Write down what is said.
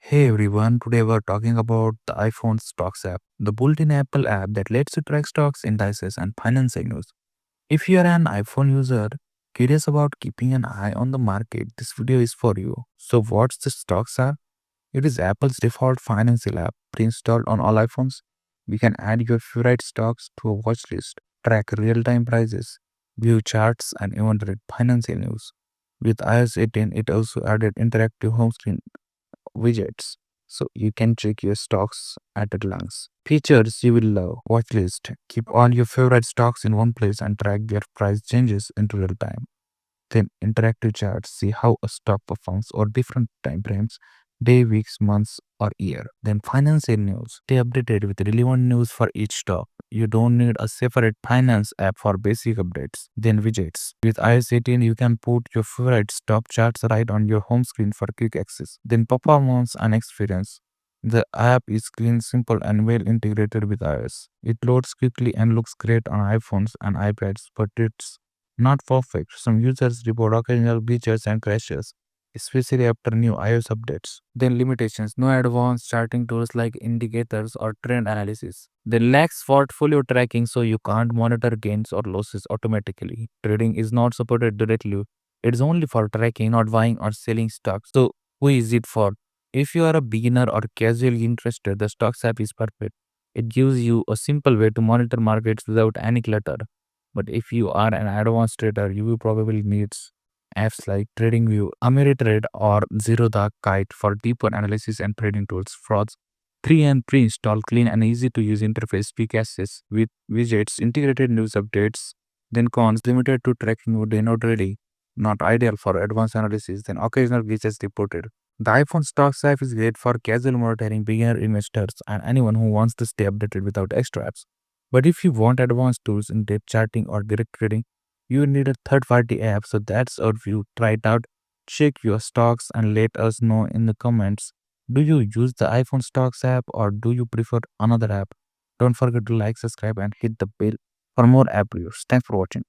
Hey everyone, today we're talking about the iPhone Stocks app, the built-in Apple app that lets you track stocks, indices, and financial news. If you are an iPhone user curious about keeping an eye on the market, this video is for you. So what's the Stocks app? It is Apple's default financial app pre-installed on all iPhones. We can add your favorite stocks to a watch list, track real-time prices, view charts, and even read financial news. With iOS 18, it also added interactive home screen widgets so you can check your stocks at a glance. Features you will love. Watchlist. Keep all your favorite stocks in one place and track their price changes in real time. Then interactive charts. See how a stock performs over different time frames, day, weeks, months, or year. Then financial news. Stay updated with relevant news for each stock. You don't need a separate finance app for basic updates. Then widgets. With iOS 18, you can put your favorite stock charts right on your home screen for quick access. Then performance and experience. The app is clean, simple, and well integrated with iOS. It loads quickly and looks great on iPhones and iPads, but it's not perfect. Some users report occasional glitches and crashes, especially after new iOS updates. Then limitations. No advanced charting tools like indicators or trend analysis. Then lacks portfolio tracking, so you can't monitor gains or losses automatically. Trading is not supported directly. It's only for tracking, not buying or selling stocks. So who is it for? If you are a beginner or casually interested, the Stocks app is perfect. It gives you a simple way to monitor markets without any clutter. But if you are an advanced trader, you will probably need apps like TradingView, Ameritrade, or Zero Dark Kite for deeper analysis and trading tools. Frauds 3 and pre-install clean and easy to use interface, quick access with widgets, integrated news updates. Then cons limited to tracking mode, not ready, not ideal for advanced analysis. Then occasional glitches reported. The iPhone Stocks app is great for casual monitoring, beginner investors, and anyone who wants to stay updated without extra apps. But if you want advanced tools in depth charting or direct trading, you need a third party app. So that's our view. Try it out, check your stocks, and let us know in the comments. Do you use the iPhone Stocks app or do you prefer another app? Don't forget to like, subscribe, and hit the bell for more app reviews. Thanks for watching.